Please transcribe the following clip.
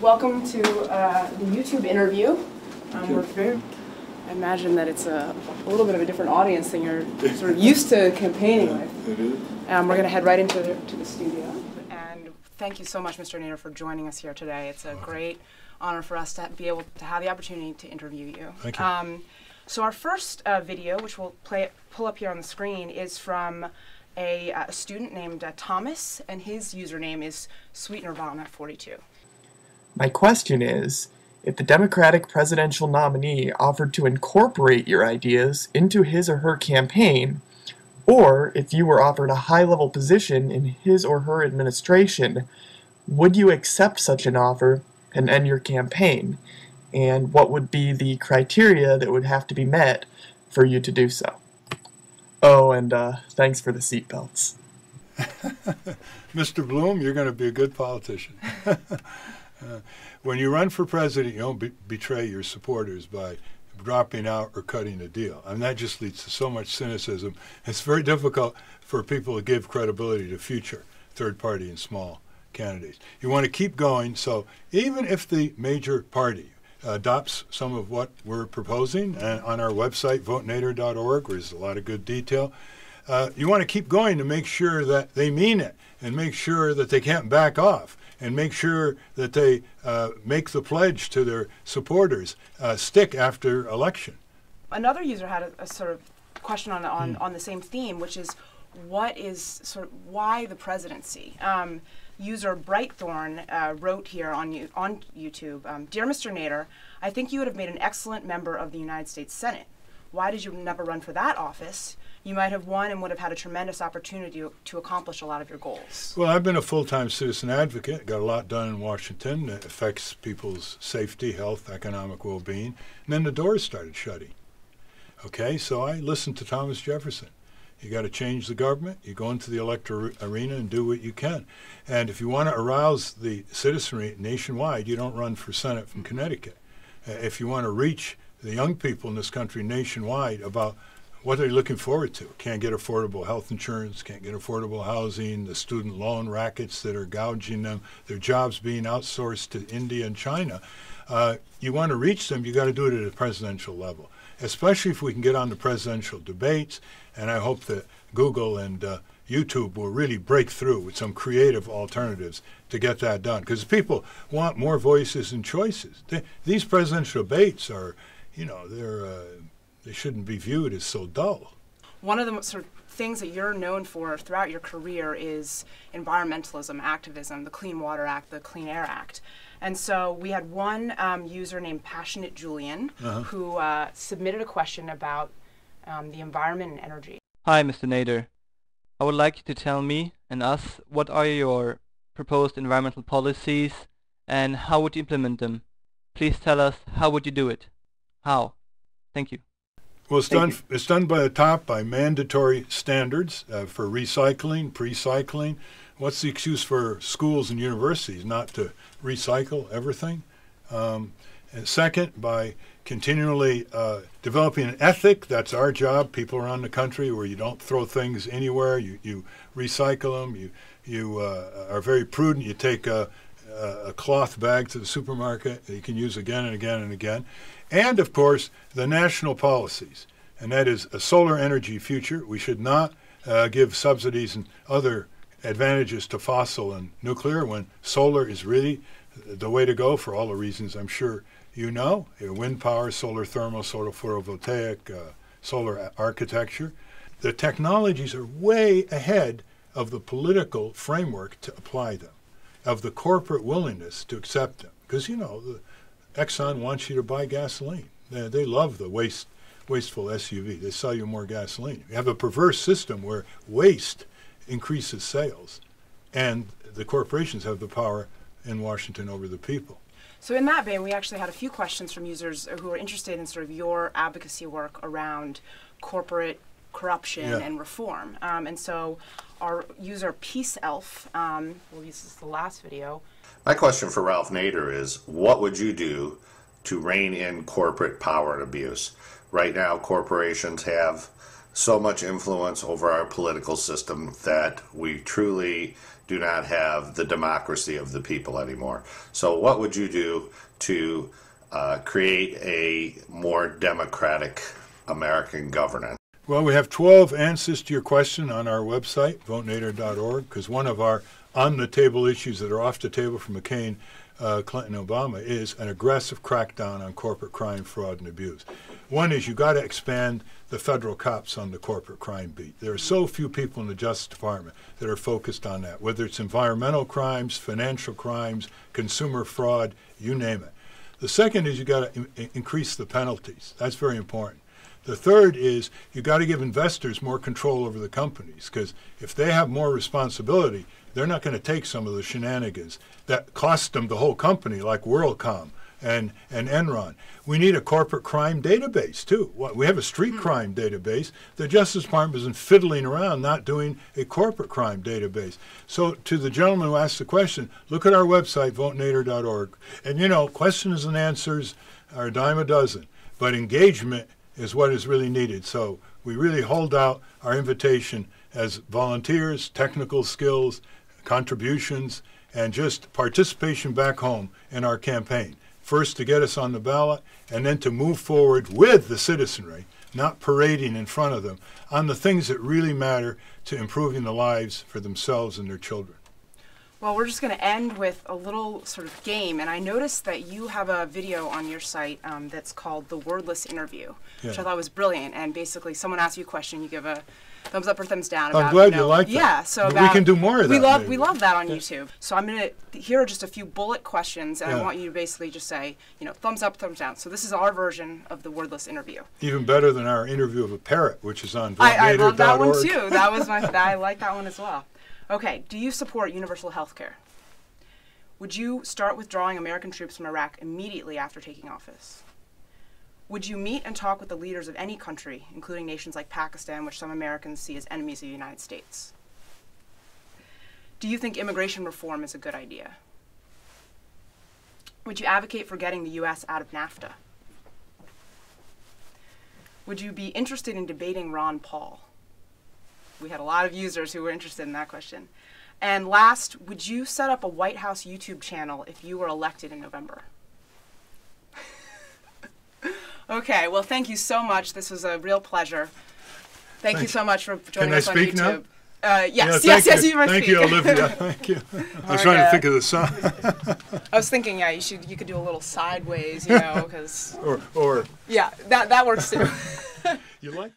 welcome to the YouTube interview. I imagine that it's a little bit of a different audience than you're sort of used to campaigning with. It is. We're going to head right into the studio. And thank you so much, Mr. Nader, for joining us here today. It's a great honor for us to be able to have the opportunity to interview you. Thank you. So our first video, which we'll pull up here on the screen, is from a student named Thomas, and his username is SweetNirvana42. My question is, if the Democratic presidential nominee offered to incorporate your ideas into his or her campaign, or if you were offered a high-level position in his or her administration, would you accept such an offer and end your campaign? And what would be the criteria that would have to be met for you to do so? Oh, and thanks for the seatbelts. Mr. Bloom, you're going to be a good politician. When you run for president, you don't betray your supporters by dropping out or cutting a deal. And that just leads to so much cynicism. It's very difficult for people to give credibility to future third-party and small candidates. You want to keep going, so even if the major party adopts some of what we're proposing, and on our website, votenader.org, where there's a lot of good detail, you want to keep going to make sure that they mean it, and make sure that they can't back off, and make sure that they make the pledge to their supporters stick after election. Another user had a sort of question on the same theme, which is why the presidency? User britethorn wrote here on YouTube, Dear Mr. Nader, I think you would have made an excellent member of the United States Senate. Why did you never run for that office? You might have won and would have had a tremendous opportunity to accomplish a lot of your goals. Well, I've been a full-time citizen advocate, got a lot done in Washington that affects people's safety, health, economic well-being, and then the doors started shutting. Okay, so I listened to Thomas Jefferson. You got to change the government, you go into the electoral arena and do what you can. And if you want to arouse the citizenry nationwide, you don't run for Senate from Connecticut. If you want to reach the young people in this country nationwide about what they're looking forward to, can't get affordable health insurance, can't get affordable housing, the student loan rackets that are gouging them, their jobs being outsourced to India and China, you want to reach them, you got to do it at a presidential level, especially if we can get on the presidential debates. And I hope that Google and YouTube will really break through with some creative alternatives to get that done. Because people want more voices and choices. These presidential debates are, they shouldn't be viewed as so dull. One of the sort of things that you're known for throughout your career is environmentalism, activism, the Clean Water Act, the Clean Air Act. And so we had one user named PassionateJulien who submitted a question about the environment and energy. Hi, Mr. Nader. I would like you to tell me and us what are your proposed environmental policies and how would you implement them? Please tell us, how would you do it? How? Thank you. Well, it's done by the top by mandatory standards for recycling, pre-cycling. What's the excuse for schools and universities not to recycle everything? And second, by continually developing an ethic. That's our job, people around the country, where you don't throw things anywhere. You recycle them. You are very prudent. You take a cloth bag to the supermarket that you can use again and again and again. And, of course, the national policies, and that is a solar energy future. We should not give subsidies and other advantages to fossil and nuclear when solar is really the way to go for all the reasons I'm sure you know. Wind power, solar thermal, solar photovoltaic, solar architecture. The technologies are way ahead of the political framework to apply them, of the corporate willingness to accept them. Because, the Exxon wants you to buy gasoline. They love the wasteful SUV. They sell you more gasoline. You have a perverse system where waste increases sales, and the corporations have the power in Washington over the people. So in that vein, we actually had a few questions from users who are interested in sort of your advocacy work around corporate corruption and reform. And so our user Peacelf, we'll use this the last video. My question for Ralph Nader is, what would you do to rein in corporate power and abuse? Right now, corporations have so much influence over our political system that we truly do not have the democracy of the people anymore. So what would you do to create a more democratic American governance? Well, we have 12 answers to your question on our website, votenader.org, because one of our on-the-table issues that are off the table for McCain, Clinton, Obama is an aggressive crackdown on corporate crime, fraud, and abuse. One is you got to expand the federal cops on the corporate crime beat. There are so few people in the Justice Department that are focused on that, whether it's environmental crimes, financial crimes, consumer fraud, you name it. The second is you got to increase the penalties. That's very important. The third is you got to give investors more control over the companies, because if they have more responsibility, they're not going to take some of the shenanigans that cost them the whole company, like WorldCom and Enron. We need a corporate crime database, too. We have a street crime database. The Justice Department isn't fiddling around not doing a corporate crime database. So to the gentleman who asked the question, look at our website, votenader.org. And, you know, questions and answers are a dime a dozen, but engagement is what is really needed. So we really hold out our invitation as volunteers, technical skills, contributions, and just participation back home in our campaign. First, to get us on the ballot, and then to move forward with the citizenry, not parading in front of them, on the things that really matter to improving the lives for themselves and their children. Well, we're just going to end with a little sort of game, and I noticed that you have a video on your site that's called the Wordless Interview, which I thought was brilliant. And basically, someone asks you a question, you give a thumbs up or thumbs down. I'm glad you like that. Yeah, so we can do more of that. We love that on YouTube. So I'm going to, here are just a few bullet questions, and I want you to basically just say, you know, thumbs up, thumbs down. So this is our version of the Wordless Interview. Even better than our interview of a parrot, which is on votenader.org. I love that one too. That was I like that one as well. Okay, do you support universal health care? Would you start withdrawing American troops from Iraq immediately after taking office? Would you meet and talk with the leaders of any country, including nations like Pakistan, which some Americans see as enemies of the United States? Do you think immigration reform is a good idea? Would you advocate for getting the U.S. out of NAFTA? Would you be interested in debating Ron Paul? We had a lot of users who were interested in that question. And last, would you set up a White House YouTube channel if you were elected in November? Okay, well, thank you so much. This was a real pleasure. Thank you so much for joining us on YouTube. Can I speak now? Yes, you may speak. Thank you, Olivia. Thank you. I was trying to think of the song. I was thinking, yeah, you could do a little sideways, you know, because... or... Yeah, that works too. You like...